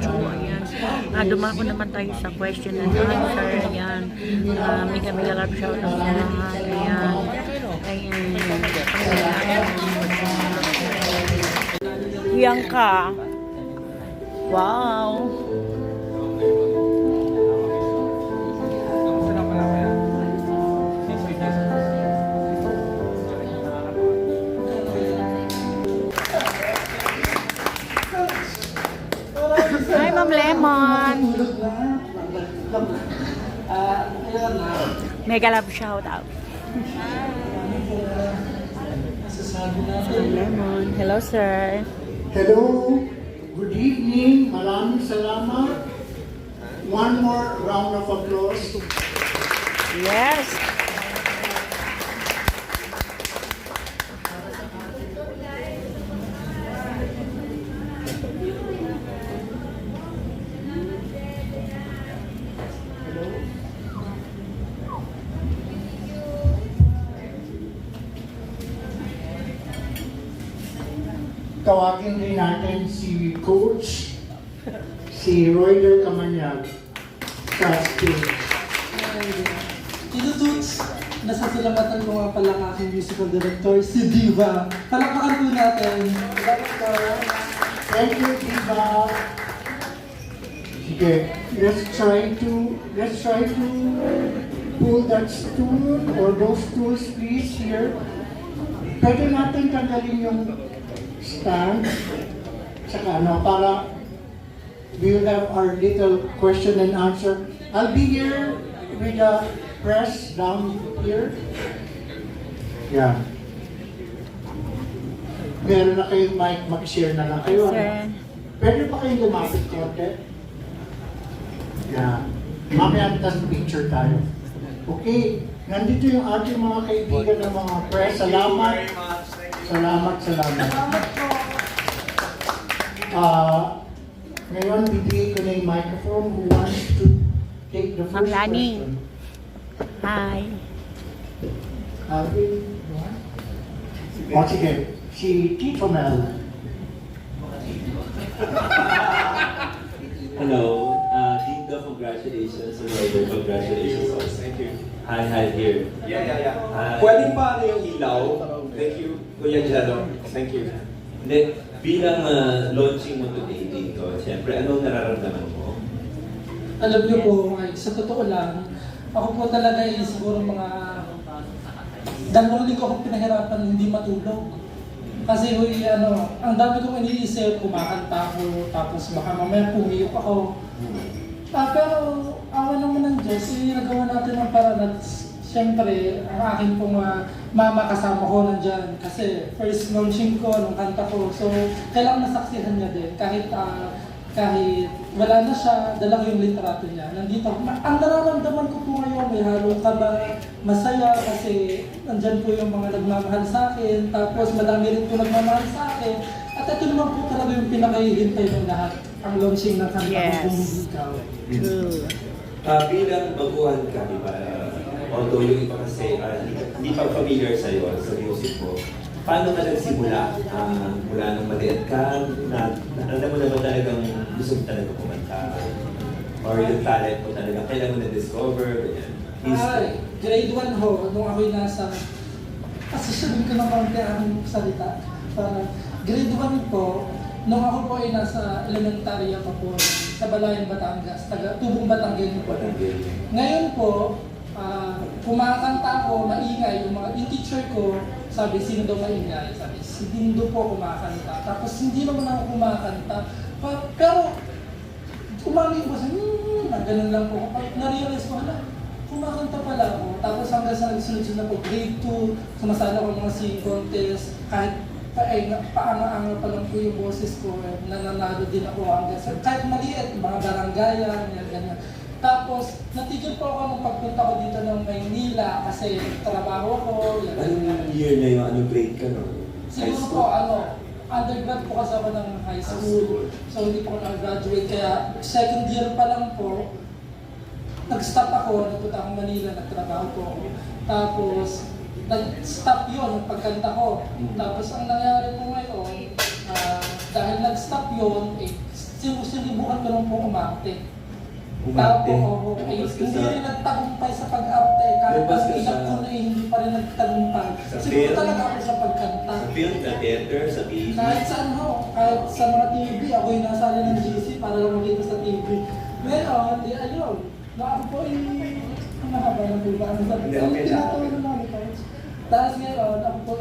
Ayan. Dumako naman tayo sa question and answer. Ayan. Mega love shout out sa lahat. Ayan. Ayan. Bianca. Wow. Hi, Ma'am Lemon. Mega love shout out. Lemon. Hello, sir. Hello. Good evening. Maraming salamat. One more round of applause. Yes. Tawagin rin natin si Coach, si Royder Camanyag sa stage. Tito Toots, nasasalamatan ko nga pala ang aking musical director, si Diva. Palakpakan po natin. Thank you, Diva. Sige, let's try to pull that stool or those stools please here. Pwede natin tanggalin yung stand saka para we will have our little question and answer. I'll be here with the press down here. Yeah. Meron na kayong mic, mag-share na lang kayo. Sir. Pwede pa kayong lumapit konti? Yeah. Mamaya tas picture tayo. Okay. Nandito yung ating mga kaibigan ng mga press. Salamat. Salamat. Ngayon, bibigay ko na yung microphone who wants to take the first Ma'am Lani. question. Hi. Alvin, o sige, si Tito Mel. Hello, Dinda, congratulations. Royder, congratulations also. Thank you. Hi here. Yeah. Hi. Pwedeng pa yung ilaw? Thank you, Kuya Jello. Thank you. Hindi, bilang launching mo today dito, siyempre, anong nararamdaman mo? Alam niyo po, sa totoo lang, ako po talaga ay siguro mga dalawang linggo akong pinahirapan hindi matulog. Kasi ang dami kong iniisip, kumakanta ako, tapos baka mamaya pumiyok ako. Pero awa naman ng Diyos, nagawa natin ang paraan at siyempre, ang aking pong mama kasama ko nandyan. Kasi first launching ko nung kanta ko, so kailangan nasaksihan niya din. Kahit wala na siya, dala ko yung litrato niya. Nandito, ang nararamdaman ko po ngayon, may halong kaba, masaya kasi nandyan po yung mga nagmamahal sa akin, tapos madami rin po nagmamahal sa akin. At ito naman po talaga yung pinakahihintay ng lahat, ang launching ng kanta Yes. kung hindi ikaw. True. Bilang baguhan ka, di ba? Although yung iba kasi hindi pa familiar sa'yo sa music mo, paano ka nagsimula? Mula nung maliit ka, alam mo na ba talagang gusto mo talaga kumanta? Or yung talent mo talaga, kailan mo na-discover? Ganyan. Grade 1 ho, nung ako'y nasa, kasi sabihin ko naman kaya ang salita. Grade 1 po, nung ako po ay nasa elementarya pa po, sa Balayan, Batangas, Tubong Batangan po. Ngayon po, kumakanta ako, maingay, yung teacher ko, sabi, sino daw maingay? Sabi, si Dindo po kumakanta. Tapos hindi naman ako kumakanta. Pero, kumangin ko sa, ganun lang po. Na-realize ko, kumakanta pala ako. Tapos hanggang sa nagsunod-sunod na po, grade 2, sumasala ko mga singing contest, kahit paanga-anga pa lang po yung boses ko, nananalo din ako hanggang sa, kahit maliit, mga baranggayan, ganyan. Tapos, natigil po ako nung pagpunta ko dito ng Maynila kasi trabaho ako. Anong year na yun? Anong grade ka no? Siguro po, undergrad po kasi ako ng high school. So, hindi po ako nag-graduate. Kaya, second year pa lang po, nag-stop ako, nagpunta akong Manila, nagtrabaho po ako. Tapos, nag-stop yun, ang pagkanta ko. Tapos, ang nangyari po ngayon, dahil nag-stop yun, sinubukan ko marunong po umarte. Umarte. Tapos, Lumabas ka hindi sa- rin nagtagumpay sa pag-arte. Kahit Lumabas ka ang inak sa- ko na hindi pa rin nagtagumpay. Sa Siguro film? talaga ako sa pagkanta. Sa film, sa theater, sa TV. Kahit saan ho, kahit sa mga TV, ako yung nasali ng GC para lang makita sa TV. Ngayon, ayun, na ako po ang mahaba na po ba? Ano sabi Hindi, ko? okay lang. Tinatawag na namin coach. Tapos ngayon, ako po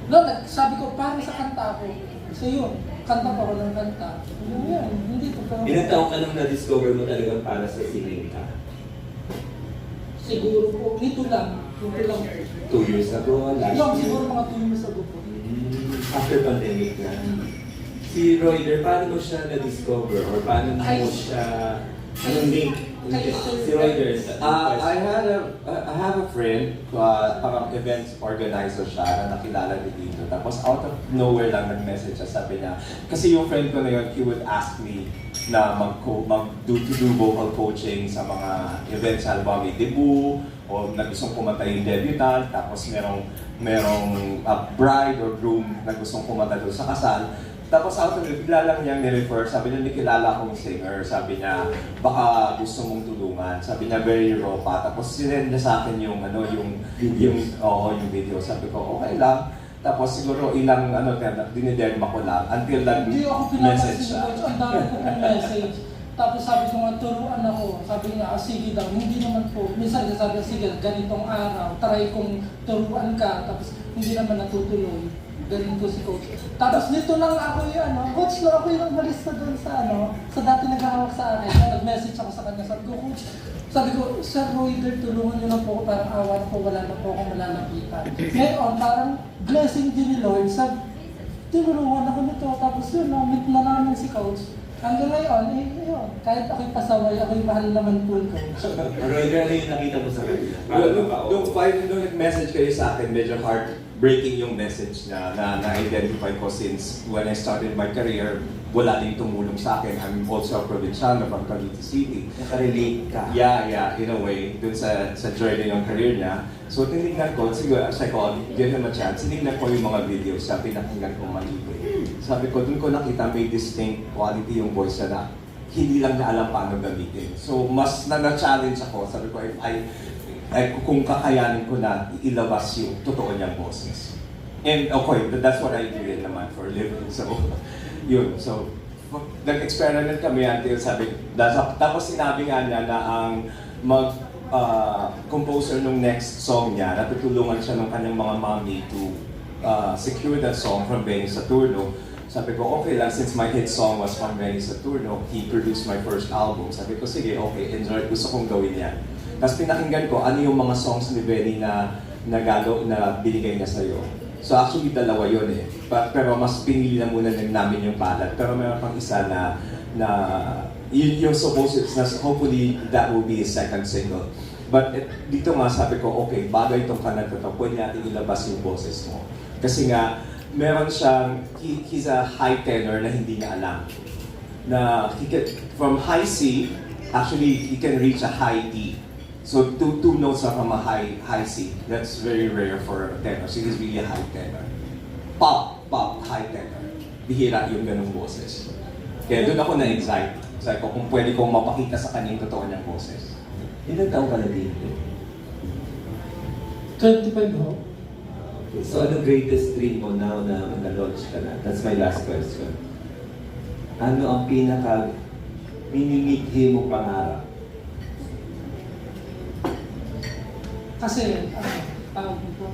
no, sabi ko, parang sa kanta ako. So yun, kanta pa ako ng kanta. Yun, hindi to. Pero, Ilang taong ka nung na-discover mo talagang para sa singing ka? siguro po, nito lang. 2 years ago, last Lang, year? siguro mga 2 years ago po. After pandemic na. Si Royder, paano mo siya na-discover? Or paano mo Ay. siya, anong link? Ay. Si Royder, I have a friend, parang events organizer siya na nakilala ni dito. Tapos out of nowhere lang nag-message siya, sabi niya, kasi yung friend ko na yun, he would ask me na do vocal coaching sa mga events, halimbawa may debut, o na gustong kumanta yung debutant, tapos merong bride or groom na gustong kumanta doon sa kasal. Tapos out of it, bigla lang niyang ni-refer, sabi niya, nakilala akong singer, sabi niya, baka gusto mong tulungan. Sabi niya, very raw pa. Tapos sinend niya sa akin yung video. Sabi ko, okay lang. Tapos siguro ilang, diniderma ko lang, until Hindi ako nag-message pinapansin siya. ko, ang dami ko pong message. Tapos sabi ko nga, turuan ako. Sabi niya, sige daw, hindi naman po. Minsan sabi niya, sige, ganitong araw, try kong turuan ka. Tapos hindi naman natutuloy. Ganun po si Coach. Tapos nito lang ako yung Coach, no, ako yung umalis na doon sa dati naghahawak sa akin. Nag-message ako sa kanya, sabi ko, Coach, sabi ko, Sir Royder, tulungan niyo na po ako, parang awa na po, wala na po akong malalapitan. Ngayon, parang blessing din ni Lord, sabi, tinulungan ako nito, tapos yun, meet na namin si Coach. Hanggang ngayon, yun, kahit ako'y pasaway, ako'y mahal naman po ni Coach. Royder, ano yung nakita mo sa kanila? Nung nag-message kayo sa akin, medyo heartbreaking yung message na na-identify ko since when I started my career, wala din tumulong sa akin. I'm also a provinciano from Cavite City. Nakarelate ka. Yeah, in a way, dun sa journey ng career niya. So tinignan ko, siguro, sabi ko, give him a chance. Tinignan ko yung mga videos na pinakinggan ko malibig. Sabi ko, dun ko nakita may distinct quality yung voice niya na hindi lang niya alam paano gamitin. So mas na-challenge ako. Sabi ko, kung kakayanin ko na ilabas yung totoo niyang boses. And okay, that's what I do rin naman for a living. So, yun. So, nag-experiment kami until sabi, tapos sinabi nga niya na ang composer nung next song niya, natutulungan siya ng kanyang mga mommy to secure that song from Benny Saturno. Sabi ko, okay lang, since my hit song was from Benny Saturno, he produced my first album. Sabi ko, sige, okay, enjoy, gusto kong gawin yan. Tapos pinakinggan ko, ano yung mga songs ni Benny na binigay niya sa'yo. So actually, dalawa yun eh. Pero mas pinili na muna namin yung ballad. Pero meron pang isa na yung supposed, hopefully, that will be his second single. But dito nga sabi ko, okay, bagay itong kanata to, pwede natin ilabas yung boses mo. Kasi nga, meron siyang, he's a high tenor na hindi niya alam. Na from high C, actually, he can reach a high D. So two notes are from a high C. That's very rare for a tenor. So he's really a high tenor. Pop, high tenor. Bihira yung ganung boses. Kaya doon ako na-excite. Sabi ko, kung pwede kong mapakita sa kanya yung totoo niyang boses. Ilang taong ka na dito? 25 ho. So, ano greatest dream mo now na na-launch ka na? That's my last question. Ano ang pinaka minimithi mo pangarap? Kasi, tawag nito,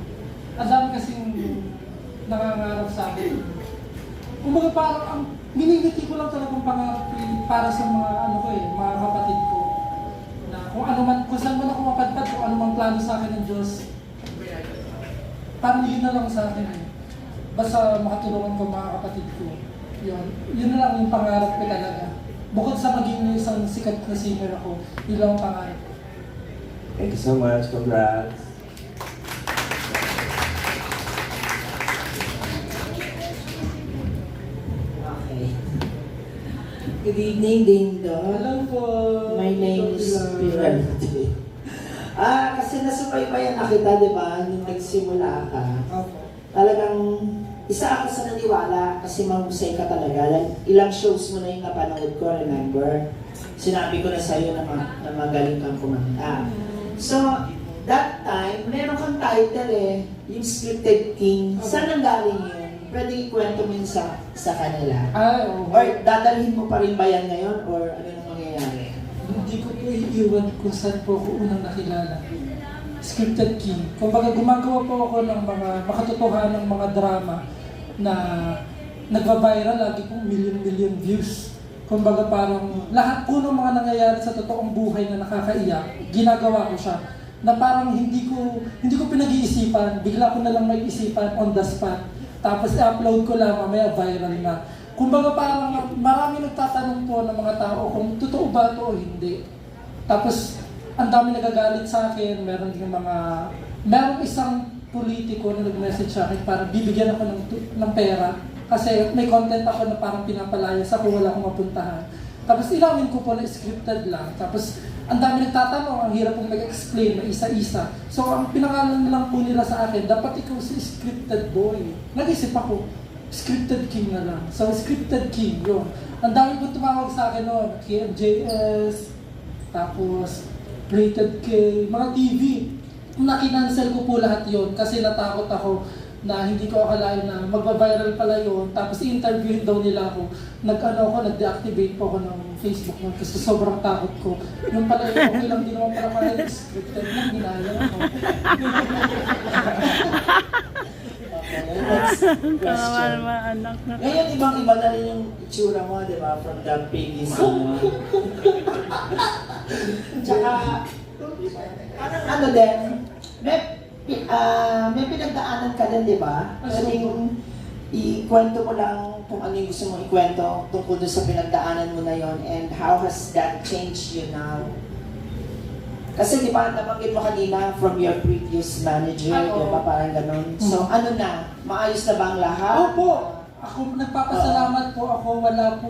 ang dami kasing nangangarap sa akin. Kumbaga parang ang minimiti ko lang talagang pangarap para sa mga kapatid ko. Na kung saan man ako mapadpad, kung ano mang plano sa akin ng Diyos, parang yun na lang sa akin eh. Basta makatulungan ko mga kapatid ko. Yun na lang yung pangarap ko talaga. Bukod sa maging isang sikat na singer ako, yun lang ang pangarap ko. Thank you so much. Congrats. Okay. Good evening, Ding Dong. Hello po! My name is Pirante. Kasi nasubaybayan na kita, di ba? Nung nagsimula ka. Opo. Talagang isa ako sa naniwala kasi mahusay ka talaga. Ilang shows mo na yung napanood ko, remember? Sinabi ko na sa'yo na magaling kang kumanta. So, that time, meron kang title yung Scripted King. Saan ang galing yun? Pwede ikwento mo yun sa kanila. Ay, oo. Or dadalhin mo pa rin ba yan ngayon? Or ano nang mangyayari? Hindi ko po iiwan kung saan po ako unang nakilala. Scripted King. Kumbaga gumagawa po ako ng mga makatotohanang mga drama na nagva-viral, lagi pong million views. Kumbaga parang lahat po ng mga nangyayari sa totoong buhay na nakakaiyak, ginagawa ko siya. Na parang hindi ko pinag-iisipan, bigla ko na lang may isipan on the spot. Tapos i-upload ko lang, mamaya viral na. Kumbaga parang marami nagtatanong po ng mga tao kung totoo ba ito o hindi. Tapos ang dami nagagalit sa akin, meron isang politiko na nag-message sa akin para bibigyan ako ng pera. Kasi may content ako na parang pinapalayas ako, wala akong mapuntahan. Tapos ilawin ko po na scripted lang. Tapos ang dami nagtatanong, ang hirap pong mag-explain na isa-isa. So ang pinangalan lang po nila sa akin, dapat ikaw si scripted boy. Nag-isip ako, Scripted King na lang. So Scripted King, yun. Ang dami po tumawag sa akin noon, KMJS, tapos Rated K, mga TV. Nakinancel ko po lahat yon kasi natakot ako na hindi ko akalain na magba-viral pala yun. Tapos i-interviewin daw nila ako. Nag-deactivate po ako ng Facebook mo kasi sobrang takot ko. Yung pala yun, okay lang din naman pala scripted na, ginaya ko. Okay, next question. anak na. Ngayon, ibang-iba na rin yung itsura mo, di ba? From the previous Tsaka, ano din, may pinagdaanan ka din, di ba? Pwedeng ikwento mo lang kung ano yung gusto mong ikwento tungkol doon sa pinagdaanan mo na yon and how has that changed you now? Kasi di ba, nabanggit mo kanina from your previous manager, di ba? Parang ganun. So, ano na? Maayos na ba ang lahat? Opo! Ako, nagpapasalamat po ako, wala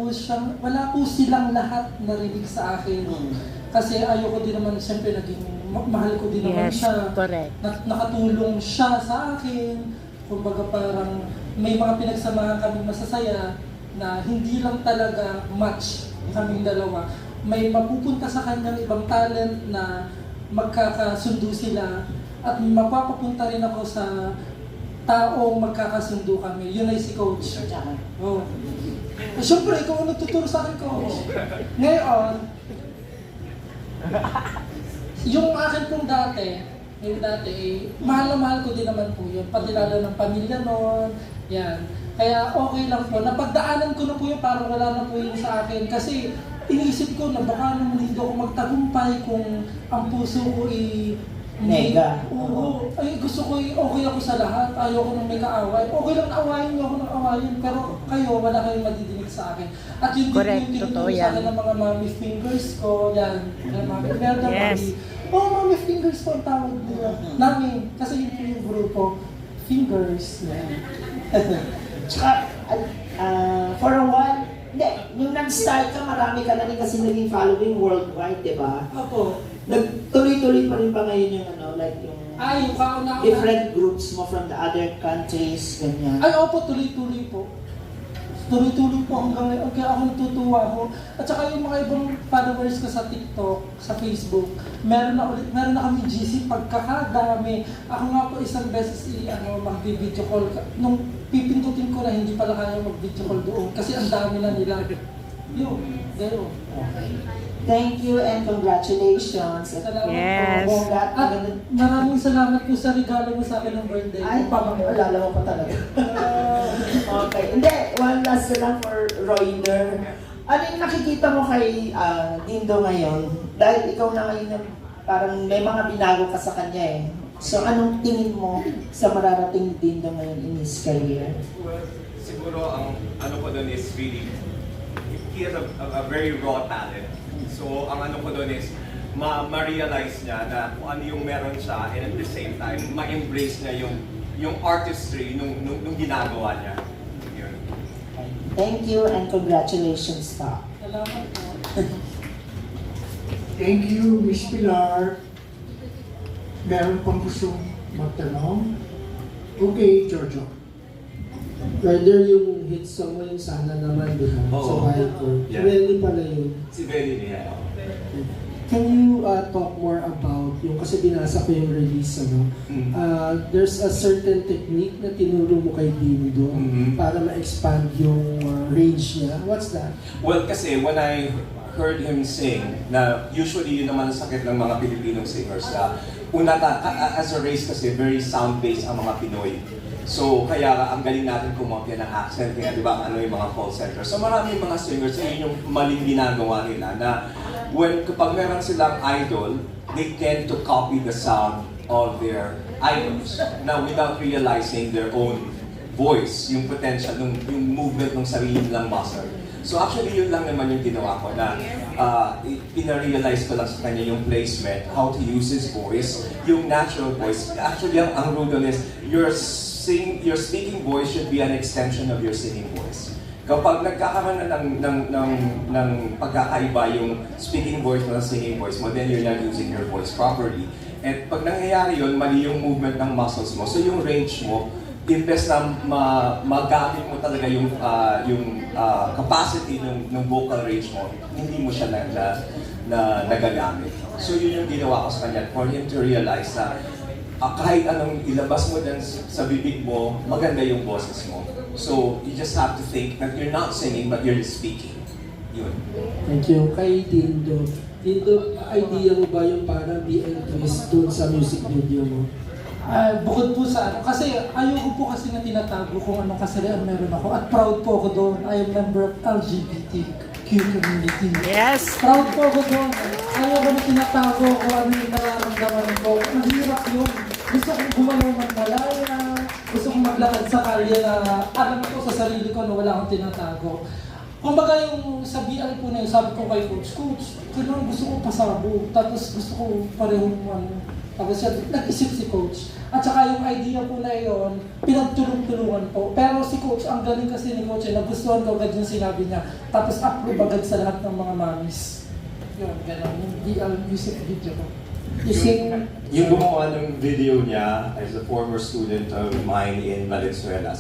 po silang lahat narinig sa akin. Kasi ayoko din naman, siyempre naging mahal ko din naman Yes, siya. correct. Nakatulong siya sa akin. Kumbaga parang may mga pinagsamahan kami masasaya na hindi lang talaga match kaming dalawa. May mapupunta sa kanyang ibang talent na magkakasundo sila at mapapapunta rin ako sa taong magkakasundo kami. Yun ay si Coach. Oh. Siyempre, ikaw ang nagtuturo sa akin, Coach. Ngayon, yung akin pong dati, mahal na mahal ko din naman po yun. Pati lalo ng pamilya noon, yan. Kaya okay lang po. Napagdaanan ko na po yun, parang wala na po yun sa akin. Kasi iniisip ko na baka naman hindi ako magtagumpay kung ang puso ko Nega. Oo. Ay, gusto ko okay ako sa lahat. Ayoko nang may kaaway. Okay lang na awayin niyo ako ng awayin. Pero kayo, wala kayong madidinig sa akin. At yun Correct, din yung totoo tinuturo sa yan. akin ng mga mommy fingers ko. Yan. Meron na Yes. mommy fingers po ang tawag nila. Namin. Kasi yun po yung grupo. Fingers. Yan. Tsaka, for a while, hindi, yung nag-start ka, marami ka na rin kasi naging following worldwide, di ba? Ako. Nagtuloy-tuloy pa rin ba ngayon yung like yung Yung kauna-una. different groups mo from the other countries, ganyan? Ay, opo, tuloy-tuloy po. Tuloy-tuloy po hanggang ngayon. Kaya ako natutuwa ako. At saka yung mga ibang followers ko sa TikTok, sa Facebook, meron na kami GC pagkakadami. Ako nga po isang beses mag-video call. Nung pipindutin ko na hindi pala kaya mag-video call doon. Kasi ang dami na nila. Yun, gano'n. Okay. Thank you and congratulations. Salamat Yes. po. At maraming salamat po sa regalo mo sa akin ng birthday. Ay, alala mo pa talaga. Okay. Hindi, one last na lang for Royder. Ano yung nakikita mo kay Dindo ngayon? Dahil ikaw na ngayon yung parang may mga binago ka sa kanya eh. So anong tingin mo sa mararating ni Dindo ngayon in his career? Well, siguro ang ano ko doon is really, he has a very raw talent. So ang ano ko doon is, ma-realize niya na kung ano yung meron siya and at the same time, ma-embrace niya yung artistry nung ginagawa niya. Yun. Thank you and congratulations pa. Salamat po. Thank you, Miss Pilar. Meron pang gustong magtanong? Okay, Giorgio. Rather yung hit song mo yung Sana Naman, di ba? Oo. Sa bahay ko. Yeah. Really pala yun. Si Benny niya. Can you talk more about yung, kasi binasa ko yung release, ano? There's a certain technique na tinuro mo kay Dindo para ma-expand yung range niya. What's that? Well, kasi when I heard him sing, na usually yun naman ang sakit ng mga Filipinong singers na as a race kasi very sound-based ang mga Pinoy. So, kaya ang galing natin kumopya ng accent, kaya di ba, ano yung mga call centers. So, maraming mga singers, yun yung maling ginagawa nila na kapag meron silang idol, they tend to copy the sound of their idols na without realizing their own voice, yung potential, yung movement ng sarili nilang muscle. So actually yun lang naman yung ginawa ko na pina-realize ko lang sa kanya yung placement, how to use his voice, yung natural voice. Actually ang Rudon is your speaking voice should be an extension of your singing voice. Kapag nagkakaroon na ng pagkakaiba yung speaking voice mo at singing voice mo, then you're not using your voice properly. At pag nangyayari yun, mali yung movement ng muscles mo. So yung range mo, imbes na magamit mo talaga yung capacity ng vocal range mo, hindi mo siya nagagamit. So yun yung ginawa ko sa kanya, for him to realize na kahit anong ilabas mo din sa bibig mo, maganda yung boses mo. So you just have to think that you're not singing but you're speaking. Yun. Thank you. Kay Dindo. Dindo, idea mo ba yung parang BL twist doon sa music video mo? Bukod po sa ano, kasi ayoko po kasi na tinatago kung anong kasarian meron ako at proud po ako doon. I am member of LGBTQ community. Yes! Proud po ako doon. Ayoko na tinatago kung ano yung nararamdaman ko. Mahirap yun. Gusto kong gumalaw ng malaya. Gusto kong maglakad sa kalye na alam ko sa sarili ko na wala akong tinatago. Kumbaga yung sa BL po na yun, sabi ko kay Coach, kailangan gusto ko pasabog. Tapos gusto ko parehong tapos siya, nag-isip si Coach. At saka yung idea po na yun, pinagtulong-tulungan po. Pero si Coach, ang galing kasi ni Coach, nagustuhan ko agad yung sinabi niya. Tapos approve agad sa lahat ng mga mommies. Yun, gano'n. Yung BL music video ko. Yung gumawa ng video niya as a former student of mine in Valenzuela,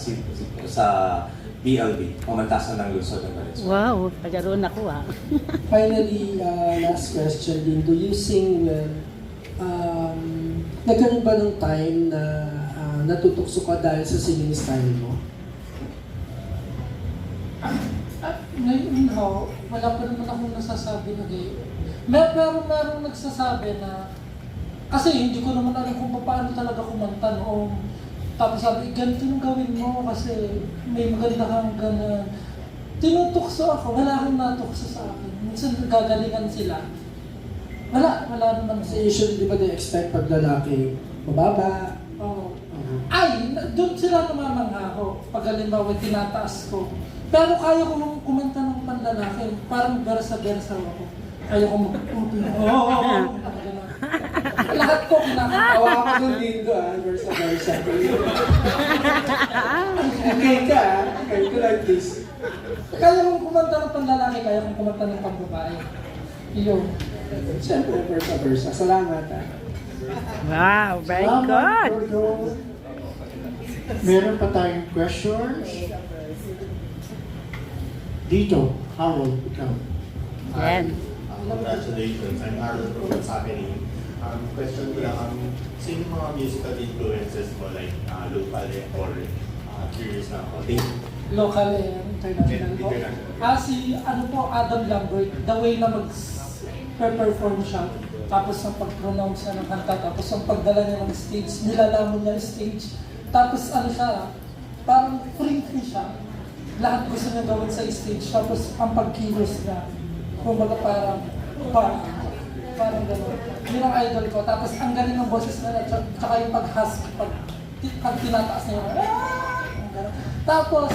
sa BLB, pumantasan ng lungsod ng Valenzuela. Wow, pagaroon ako Finally, last question din. Do you sing well? Nagkaroon ba ng time na natutukso ka dahil sa singing style mo? Ngayon ho, wala pa naman akong nasasabi na gay. Pero merong nagsasabi na, kasi hindi ko naman alam kung paano talaga kumanta noong. Tapos sabi, ganito yung gawin mo kasi may maganda kang gana. Tinutukso ako, wala akong natukso sa akin. Minsan gagalingan sila. Wala naman. Kasi usually, di ba expect pag lalaki, mababa? Oo. Ay, doon sila namamangha ako. Pag halimbawa, tinataas ko. Pero kaya ko nung kumanta ng panlalaki. Parang versa-versa ako. Kaya ko lahat ko kinakatawa. Tawa ka doon dito versa-versa. Okay ka Okay, go like this. Kaya kong kumanta ng panlalaki, kaya kong kumanta ng pambabae. Iyon. Siyempre, versa-versa. Salamat Wow, very Salamat, good! Gordo. Meron pa tayong questions? Dito, Harold, ikaw. Yan. Congratulations, I'm Aaron from What's Happening. Question ko lang, sino yung mga musical influences mo like local or curious na ako? Thank you. Local and international po. Si Adam Lambert, the way na mag-perform siya, tapos ang pag-pronounce niya ng kanta, tapos ang pagdala niya ng stage, nilalamon niya yung stage, tapos parang free siya. Lahat gusto niya gawin sa stage, tapos ang pagkilos niya, kumbaga parang gano'n. Yun ang idol ko. Tapos ang galing ng boses niya, tsaka yung pag-husky, pag tinataas niya yung gano'n. Tapos,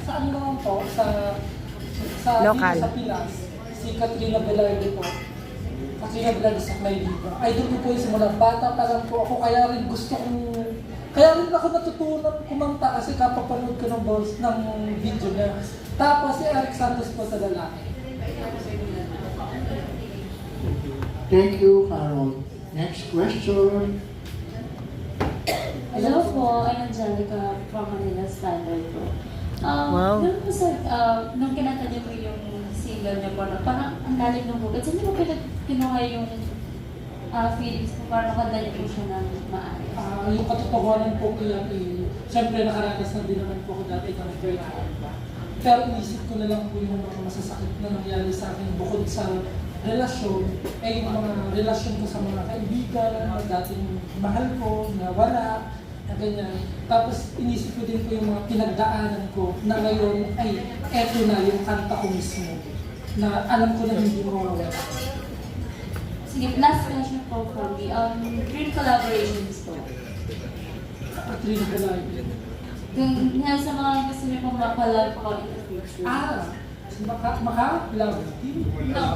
sa ano naman po, Local. Sa Pinas, si Katrina Velarde po. Katrina Velarde sa Clayliga. Idol ko po yung simula. Bata pa lang po ako, kaya rin ako natutunan kumanta kasi kapapanood ko ng video niya. Tapos si Eric Santos po sa lalaki. Thank you, Harold. Next question. Hello po, I'm Angelica from Manila Standard po. Wow. Doon po sa, nung kinanta niyo po yung single niyo po, no, parang ang lalim ng bugat. Saan niyo po kinuha yung feelings po? Parang nakanta niyo po siya ng maayos. Yung katotohanan po kaya siyempre nakaranas na din naman po ako dati ng breakup. Pero inisip ko na lang po yung mga masasakit na nangyari sa akin bukod sa relasyon, yung mga relasyon ko sa mga kaibigan, na dating mahal ko, na wala, na ganyan. Tapos inisip ko din po yung mga pinagdaanan ko na ngayon ay eto na yung kanta ko mismo na alam ko na hindi mo mawawala. Sige, last question po for me. Dream collaborations po. At rin ko lang. Kung sa mga gusto niyo pong mapalab ko in the future. Maka-love team. No,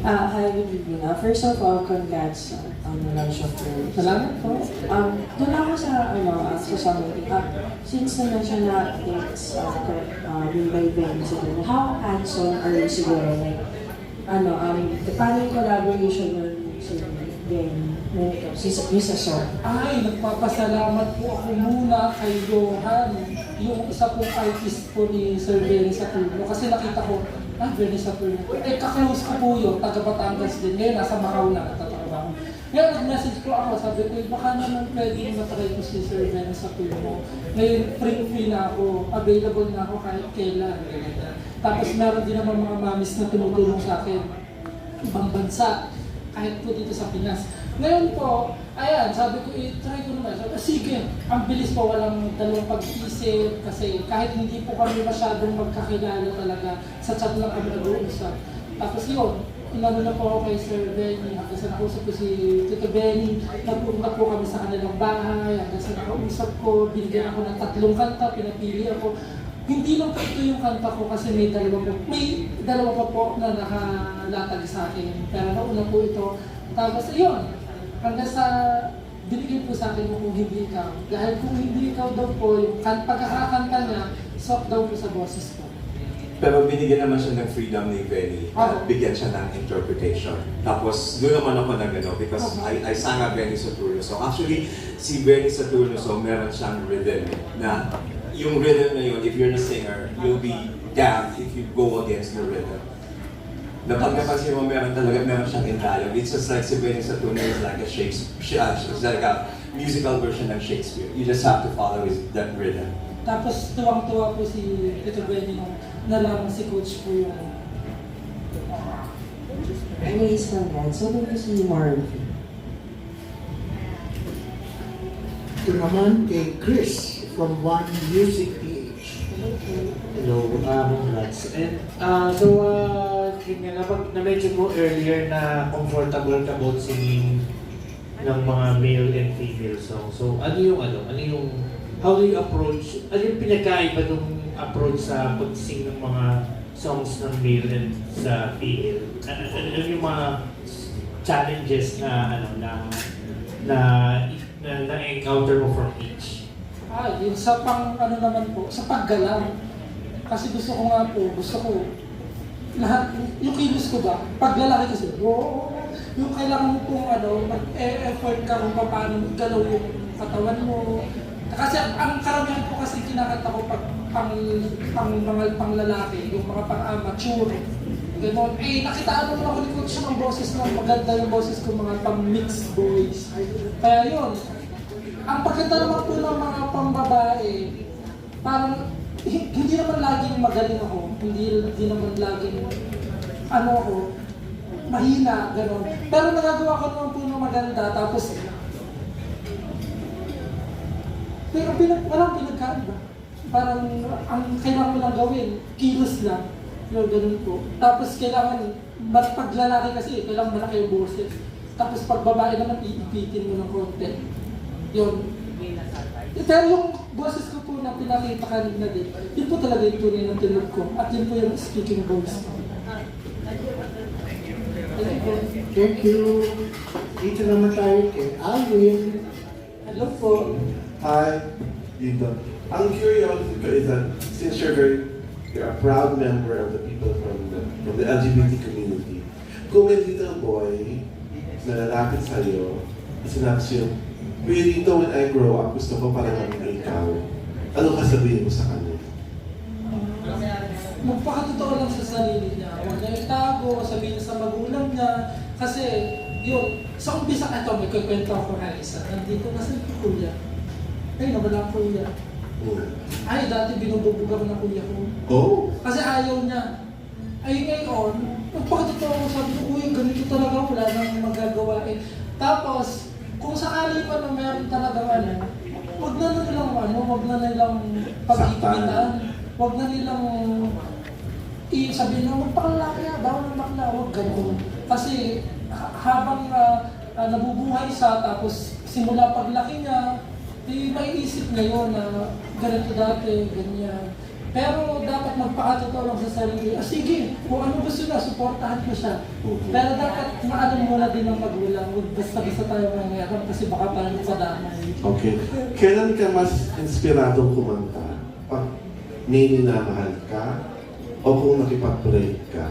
Hi, good evening. First of all, congrats on the launch of your... Salamat po. Doon ako sa, sa something. Since na-mention na it's being by Ben, siguro, how hands-on are you siguro? Like, paano yung collaboration nun siguro, Ben, when it comes sa song? Ay, nagpapasalamat po ako muna kay Johan, yung isa pong artist po ni Sir Benny Saturno. Kasi nakita ko, Benny Saturno. Kaklose ko po yun, taga Batangas din. Ngayon, nasa Macau na nagtatrabaho. Ngayon, nag-message ko ako, sabi ko, baka naman pwede matry ko si Sir Benny Saturno. Ngayon, free na ako, available na ako kahit kailan. Tapos meron din naman mga mamis na tumutulong sa akin, ibang bansa, kahit po dito sa Pinas. Ngayon po, ayan, sabi ko, try ko naman. Sabi ko, sige, ang bilis po, walang dalawang pag-isip, kasi kahit hindi po kami masyadong magkakilala talaga, sa chat lang kami nag-uusap. Tapos yun, inano na po ako kay Sir Benny, hanggang sa nakausap ko si Tito Benny, nagpunta po kami sa kanilang bahay, hanggang sa nakausap ko, binigyan ako ng 3 kanta, pinapili ako. Hindi lang po ito yung kanta ko kasi may dalawa pa po na nakalatag sa akin. Pero nauna po ito. Tapos ayun, hanggang sa binigyan po sa akin mo kung hindi ikaw. Dahil kung hindi ikaw daw po, yung pagkakakanta niya, swak daw po sa boses ko. Pero binigyan naman siya ng freedom ni Benny. Bigyan siya ng interpretation. Tapos doon naman ako nag-ano because I sang a Benny Saturno song. Actually, si Benny Saturno song meron siyang rhythm na yung rhythm na yun, if you're the singer, you'll be damned if you go against the rhythm. Na pag napansin mo, meron siyang in dialogue. It's just like si Benny Saturno is like a it's like a musical version ng Shakespeare. You just have to follow that rhythm. Tapos tuwang-tuwa po si Tito Benny nung nalaman si Coach po yung... Anyways, congrats. So, good to see you more. Ito naman kay Chris from One Music PH. Hello, congrats. And yun nga, na-mention mo earlier na comfortable ka about singing ng mga male and female songs. So, how do you approach, ano yung pinagkaiba ng approach sa pag-sing ng mga songs ng male and sa female? Ano yung mga challenges na encounter mo from each? Yun sa sa paggalaw. Kasi gusto ko lahat, yung kilos ko ba, pag lalaki kasi, yung kailangan mo pong mag-effort ka kung paano galaw yung katawan mo. Kasi ang karamihan po kasi kinakanta ko pag pang lalaki, yung mga pang-amateur. Ganon. Nakitaan naman ako ni Coach ng boses na maganda yung boses ko, mga pang-mixed voice. Kaya yun, ang pagkanta naman po ng mga pang-babae, parang hindi naman laging magaling ako, hindi naman laging ako, mahina, gano'n. Pero nagagawa ko naman po ng maganda, tapos pero walang pinagkaiba. Parang ang kailangan mo lang gawin, kilos lang. Ganun po. Tapos kailangan, pag lalaki kasi, kailangan malaki yung boses. Tapos pag babae naman, iipitin mo ng konti. Yun. Pero yung boses ko po na pinakita kanina din, yun po talaga yung tunay ng tunog ko. At yun po yung speaking voice ko. Thank you. Dito naman tayo kay Alvin. Hello po. Hi, Dito. I'm curious is that since you're a proud member of the people from the LGBT community, kung may little boy na lalapit sa'yo, sinabi siya, Kuya Rito, when I grow up, gusto ko parang maging ikaw. Ano ka sabihin mo sa kanya? Magpakatotoo lang sa sarili niya. Huwag niya itago, sabihin sa magulang niya. Kasi, yun, sa umpisa ito, may kukwento ako na isa. Nandito na si kuya. Ay, nawala ang kuya. Ay, dati binubugbog ako ng kuya ko. Oh? Kasi ayaw niya. Ay, ngayon, magpakatotoo ako, sabi ko, kuya, ganito talaga, wala nang magagawa eh. Tapos, kung sakali pa na meron talaga wag na nilang pag-ipitan. Wag na nilang sabihin na magpakalaki na, daw ng bakla, wag ganun. Kasi habang nabubuhay siya, tapos simula paglaki niya, maiisip niya yun na ganito dati, ganyan. Pero dapat magpakatotoo lang sa sarili. Sige, kung ano gusto na, suportahan ko siya. Pero dapat maalam muna din ng magulang. Huwag basta-basta tayo mangyayari kasi baka parang padamay. Okay. Kailan ka mas inspiradong kumanta? Pag may minamahal ka o kung nakipag-break ka?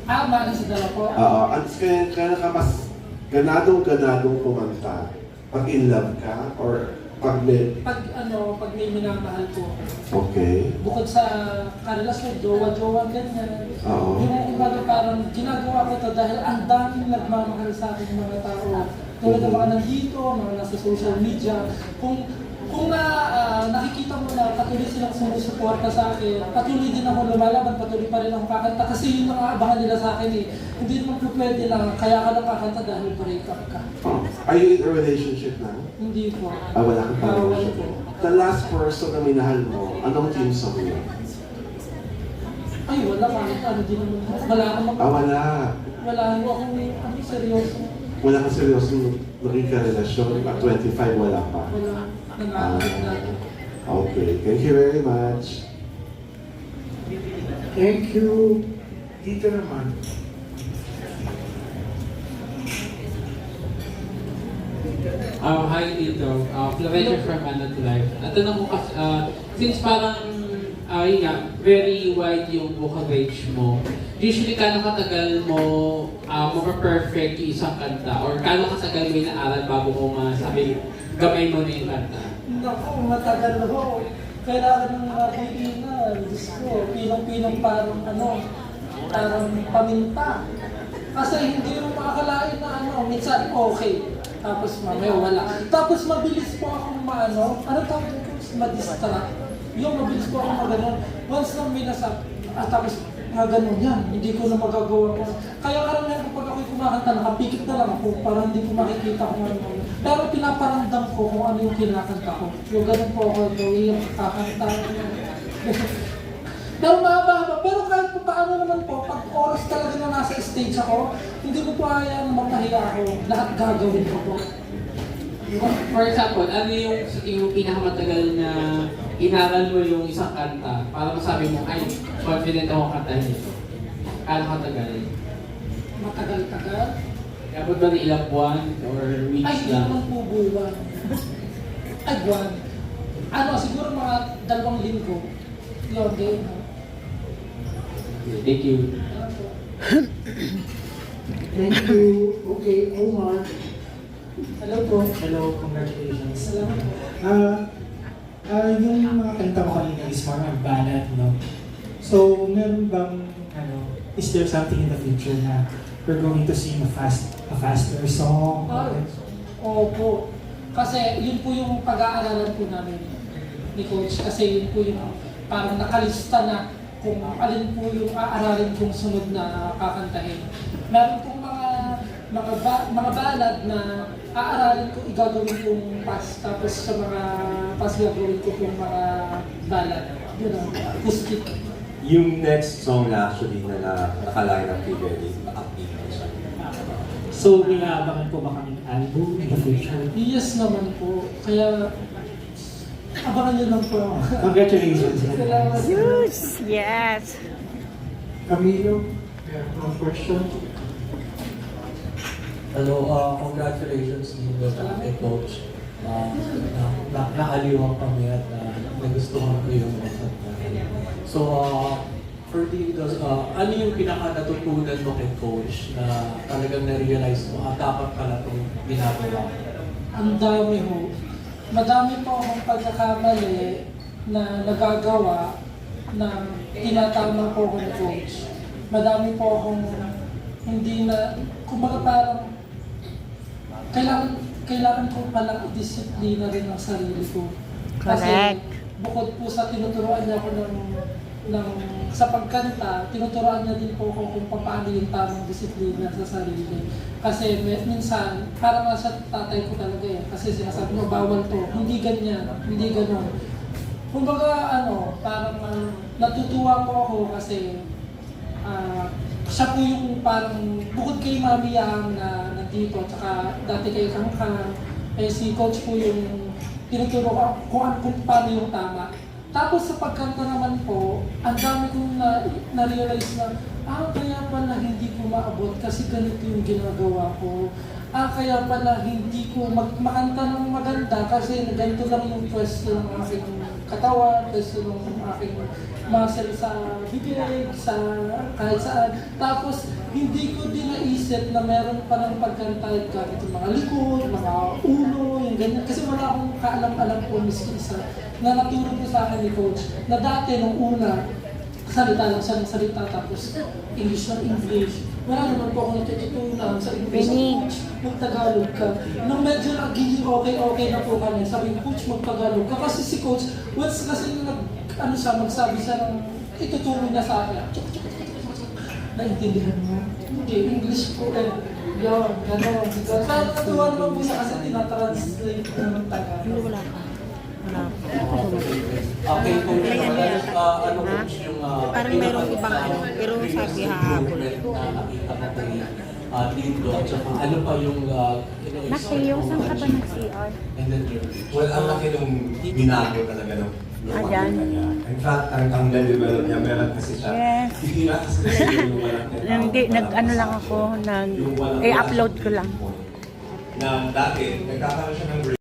Maaaring sa dala po. Oo. At kailan ka mas ganadong kumanta? Pag in love ka or pag may... Pag may minamahal ko. Okay. Bukod sa karelasyon, jowa-jowa, ganyan. Oo. Yung iba na parang ginagawa ko ito dahil ang daming nagmamahal sa akin ng mga tao. Tulad ng mga nandito, mga nasa social media. Kung nakikita mo na patuloy silang sumusuporta sa akin, patuloy din ako lumalaban, patuloy pa rin ako kakanta kasi yun ang aabangan nila sa akin eh. Hindi naman po pwede na kaya ka lang kakanta dahil break up ka. Oh. Are you in a relationship now? Hindi po. Wala kang Wala relationship. po. The last person na minahal mo, anong team song yun? Ay, wala kahit ano din naman. Wala akong Wala. Wala akong seryoso. Wala kang seryosong naging karelasyon. At 25, wala pa. Wala. Nangalit natin. Okay. Thank you very much. Thank you. Dito naman. Hi Tito, Florencio from Anot Life. Natanong ko kasi, since parang, yun nga, very wide yung vocal range mo, usually kano katagal mo perfect yung isang kanta? Or kano katagal mo inaaral bago ko masabi gamay mo na yung kanta? Naku, matagal ho. Kailangan ng mga kaibigan. Diyos ko, pinong-pinong parang parang paminta. Kasi hindi mo makakalain na minsan okay. Tapos mamaya wala. Tapos mabilis po akong tawag ko? Ma-distract. Yung mabilis po akong maganon. Once na may tapos ganon yan. Hindi ko na magagawa ko. Kaya karamihan kapag ako'y kumakanta, nakapikit na lang ako para hindi ko makikita kung ano. Pero pinaparamdam ko kung ano yung kinakanta ko. Yung ganon po ako, yung kakanta. Pero mahaba-haba. Pero kahit pa paano naman po, pag oras talaga na nasa stage ako, hindi ko po hayaan magpahiya ako. Lahat gagawin ko po. For example, ano yung pinakamatagal na inaral mo yung isang kanta para masabi mo, ay, confident ako kantahin ito? Kano katagal? Matagal-tagal. Dapat ba na ilang buwan or Ay, weeks hindi lang? naman po buwan. Ay, buwan. Siguro mga 2 linggo. Yun, din. Thank you. Thank you. Okay, Omar. Hello po. Hello, congratulations. Salamat po. Yung mga kanta mo kanina is more on ballad, no? So, meron bang, is there something in the future na we're going to sing a faster song? Opo. Kasi yun po yung pag-aaralan po namin ni Coach. Kasi yun po yung parang nakalista na kung alin po yung aaralin kong sunod na kakantahin. Meron pong mga ballad na aaralin ko, igagawin kong pass. Tapos sa mga pass gagawin ko pong mga ballad. Yun ang acoustic. Yung next song na actually na nakaline up kay Benny, upbeat na siya. So, may aabangan po ba kaming album in the future? Yes naman po. Kaya abangan nyo lang po. Congratulations. Salamat. Yes. Camilo, one question. Hello, congratulations din sa kay Coach. Nakaliwang kami at nagustuhan ko yung kanta. So, for Tito, ano yung pinaka-natutunan mo kay Coach na talagang na-realize mo, dapat pala itong ginagawa? Ang dami ho. Madami po akong pagkakamali na nagagawa na tinatama po ko ni Coach. Madami po akong hindi na, kumbaga parang kailangan ko palang i-disiplina rin ang sarili ko. Kasi Correct. bukod po sa tinuturuan niya ako sa pagkanta, tinuturuan niya din po ako kung paano yung tamang disiplina sa sarili. Kasi minsan, parang nasa tatay ko talaga eh. Kasi sinasabi mo, bawal to. Hindi ganyan, hindi ganon. Kumbaga, parang natutuwa po ako kasi siya po yung parang, bukod kay Mami Yang na nandito, tsaka dati kay Kangkang, si Coach po yung tinuturo ko kung paano yung tama. Tapos sa pagkanta naman po, ang dami kong na-realize na, kaya pala hindi ko maabot kasi ganito yung ginagawa ko. Kaya pala hindi ko makanta ng maganda kasi ganito lang yung pwesto ng aking katawan, pwesto ng aking muscle sa bibig, sa kahit saan. Tapos, hindi ko din naisip na meron pa ng pagkanta gamit yung mga likod, mga ulo, yung ganyan. Kasi wala akong kaalam-alam po miski isa na naturo po sa akin ni Coach na dati nung una, salita lang siya ng salita tapos English ng English. Wala naman po ako natututunan sa English. Coach, mag-Tagalog ka. Nung medyo nagiging okay na po kami, sabi ko, Coach, mag-Tagalog ka. Kasi si Coach, once kasi magsabi siya ng ituturo niya sa akin. Naintindihan mo? Hindi, English po eh. Yun, gano'n. Kaya natuwa naman po siya kasi tinatranslate ko ng Tagalog. Wala pa. Wala pa. Okay, Coach, ano Coach yung Parang merong ibang pero sabi hahabol. na nakita mo kay Tito at saka ano pa yung Mateo, saan ka ba nag-CR? and then Well, ang laki nung binago talaga nung Ayan. niya. In fact, ang na-develop niya, meron kasi siya. Yes. Hindi na kasi yung walang Hindi, nag-ano lang ako, i-upload ko lang. Na dati, nagkakaroon siya ng